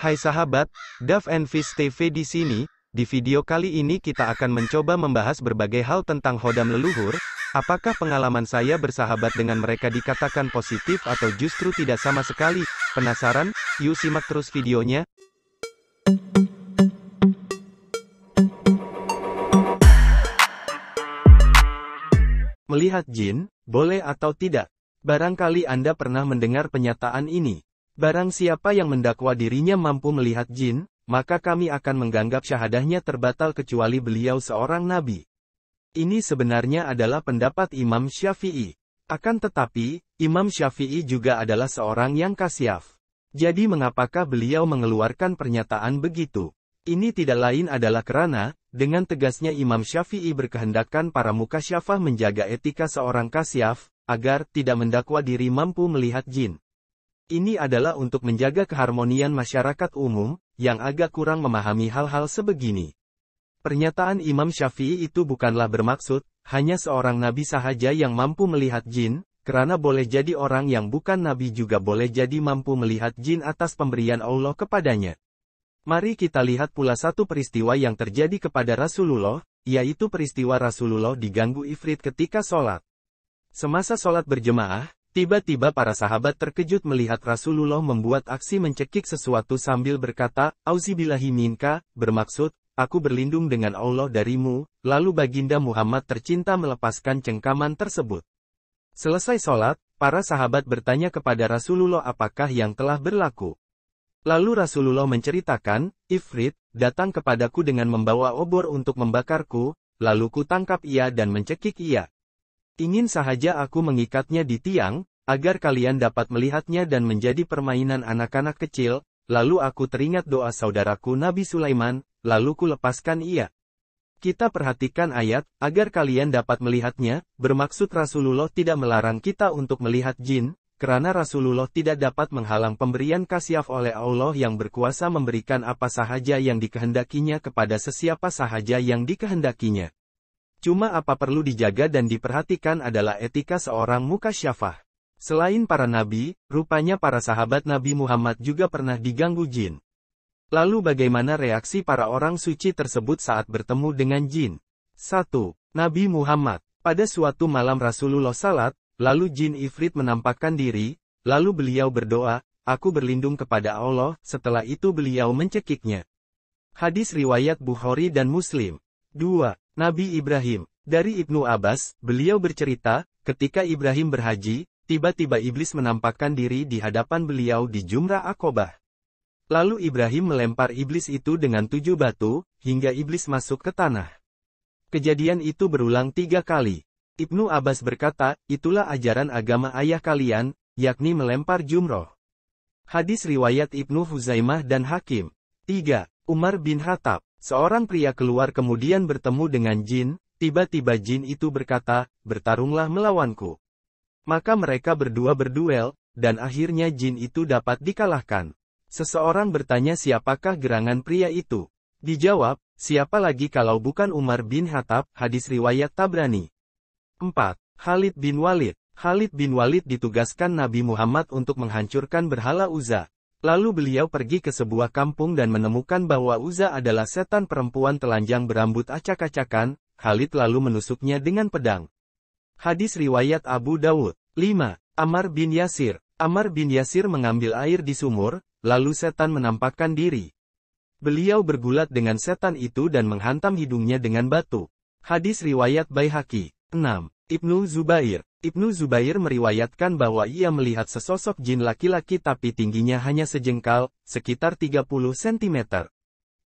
Hai sahabat, Dove and Fish TV di sini. Di video kali ini kita akan mencoba membahas berbagai hal tentang hodam leluhur. Apakah pengalaman saya bersahabat dengan mereka dikatakan positif atau justru tidak sama sekali? Penasaran? Yuk simak terus videonya. Melihat jin, boleh atau tidak? Barangkali Anda pernah mendengar pernyataan ini. Barang siapa yang mendakwa dirinya mampu melihat jin, maka kami akan menganggap syahadahnya terbatal kecuali beliau seorang nabi. Ini sebenarnya adalah pendapat Imam Syafi'i. Akan tetapi, Imam Syafi'i juga adalah seorang yang kasyaf. Jadi mengapakah beliau mengeluarkan pernyataan begitu? Ini tidak lain adalah karena, dengan tegasnya Imam Syafi'i berkehendakkan para mukasyafah menjaga etika seorang kasyaf, agar tidak mendakwa diri mampu melihat jin. Ini adalah untuk menjaga keharmonian masyarakat umum, yang agak kurang memahami hal-hal sebegini. Pernyataan Imam Syafi'i itu bukanlah bermaksud, hanya seorang nabi sahaja yang mampu melihat jin, karena boleh jadi orang yang bukan nabi juga boleh jadi mampu melihat jin atas pemberian Allah kepadanya. Mari kita lihat pula satu peristiwa yang terjadi kepada Rasulullah, yaitu peristiwa Rasulullah diganggu ifrit ketika sholat. Semasa sholat berjemaah, tiba-tiba para sahabat terkejut melihat Rasulullah membuat aksi mencekik sesuatu sambil berkata, "Auzubillahi minka," bermaksud, "Aku berlindung dengan Allah darimu." Lalu baginda Muhammad tercinta melepaskan cengkaman tersebut. Selesai sholat, para sahabat bertanya kepada Rasulullah apakah yang telah berlaku. Lalu Rasulullah menceritakan, "Ifrit datang kepadaku dengan membawa obor untuk membakarku, lalu ku tangkap ia dan mencekik ia. Ingin sahaja aku mengikatnya di tiang, agar kalian dapat melihatnya dan menjadi permainan anak-anak kecil, lalu aku teringat doa saudaraku Nabi Sulaiman, lalu ku lepaskan ia." Kita perhatikan ayat, agar kalian dapat melihatnya, bermaksud Rasulullah tidak melarang kita untuk melihat jin, karena Rasulullah tidak dapat menghalang pemberian kasyaf oleh Allah yang berkuasa memberikan apa sahaja yang dikehendakinya kepada sesiapa sahaja yang dikehendakinya. Cuma apa perlu dijaga dan diperhatikan adalah etika seorang mukasyafah. Selain para nabi, rupanya para sahabat Nabi Muhammad juga pernah diganggu jin. Lalu bagaimana reaksi para orang suci tersebut saat bertemu dengan jin? 1. Nabi Muhammad. Pada suatu malam Rasulullah salat, lalu jin ifrit menampakkan diri, lalu beliau berdoa, "Aku berlindung kepada Allah," setelah itu beliau mencekiknya. Hadis riwayat Bukhari dan Muslim. 2. Nabi Ibrahim. Dari Ibnu Abbas, beliau bercerita, ketika Ibrahim berhaji, tiba-tiba iblis menampakkan diri di hadapan beliau di Jumrah Aqobah. Lalu Ibrahim melempar iblis itu dengan 7 batu, hingga iblis masuk ke tanah. Kejadian itu berulang 3 kali. Ibnu Abbas berkata, itulah ajaran agama ayah kalian, yakni melempar jumroh. Hadis riwayat Ibnu Huzaimah dan Hakim. 3. Umar bin Khattab. Seorang pria keluar kemudian bertemu dengan jin, tiba-tiba jin itu berkata, "Bertarunglah melawanku." Maka mereka berdua berduel, dan akhirnya jin itu dapat dikalahkan. Seseorang bertanya siapakah gerangan pria itu. Dijawab, siapa lagi kalau bukan Umar bin Khattab, hadis riwayat Tabrani. 4. Khalid bin Walid. Khalid bin Walid ditugaskan Nabi Muhammad untuk menghancurkan berhala Uzza. Lalu beliau pergi ke sebuah kampung dan menemukan bahwa Uzza adalah setan perempuan telanjang berambut acak-acakan. Khalid lalu menusuknya dengan pedang. Hadis riwayat Abu Dawud. 5. Ammar bin Yasir. Ammar bin Yasir mengambil air di sumur, lalu setan menampakkan diri. Beliau bergulat dengan setan itu dan menghantam hidungnya dengan batu. Hadis riwayat Baihaqi. 6. Ibnu Zubair. Ibnu Zubair meriwayatkan bahwa ia melihat sesosok jin laki-laki tapi tingginya hanya sejengkal, sekitar 30 cm.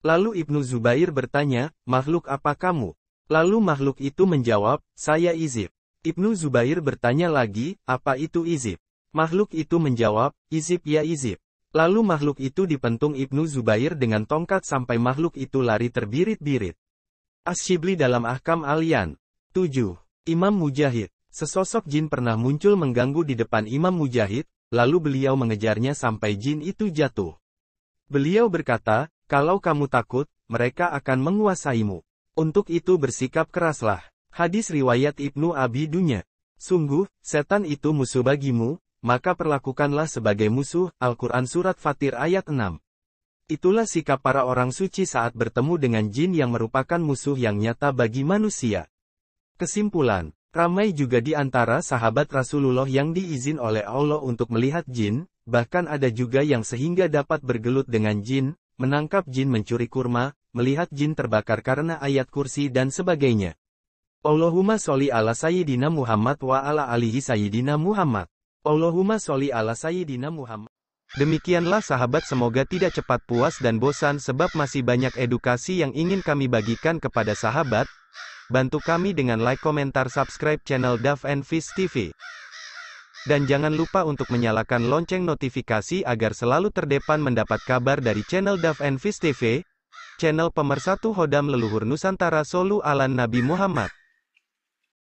Lalu Ibnu Zubair bertanya, "Makhluk apa kamu?" Lalu makhluk itu menjawab, "Saya Izib." Ibnu Zubair bertanya lagi, "Apa itu Izib?" Makhluk itu menjawab, "Izib ya Izib." Lalu makhluk itu dipentung Ibnu Zubair dengan tongkat sampai makhluk itu lari terbirit-birit. Asy-Syibli dalam Ahkam Al-Yan. 7. Imam Mujahid. Sesosok jin pernah muncul mengganggu di depan Imam Mujahid, lalu beliau mengejarnya sampai jin itu jatuh. Beliau berkata, "Kalau kamu takut, mereka akan menguasaimu. Untuk itu bersikap keraslah." Hadis riwayat Ibnu Abi Dunya. Sungguh, setan itu musuh bagimu, maka perlakukanlah sebagai musuh. Al-Quran Surat Fatir ayat 6. Itulah sikap para orang suci saat bertemu dengan jin yang merupakan musuh yang nyata bagi manusia. Kesimpulan, ramai juga di antara sahabat Rasulullah yang diizin oleh Allah untuk melihat jin, bahkan ada juga yang sehingga dapat bergelut dengan jin, menangkap jin mencuri kurma, melihat jin terbakar karena ayat kursi dan sebagainya. Allahumma sholli ala Sayyidina Muhammad wa ala alihi Sayyidina Muhammad. Allahumma sholli ala Sayyidina Muhammad. Demikianlah sahabat, semoga tidak cepat puas dan bosan sebab masih banyak edukasi yang ingin kami bagikan kepada sahabat. Bantu kami dengan like, komentar, subscribe channel Daf and Fish TV. Dan jangan lupa untuk menyalakan lonceng notifikasi agar selalu terdepan mendapat kabar dari channel Daf and Fish TV, channel pemersatu Hodam leluhur Nusantara. Shollu ala Nabi Muhammad.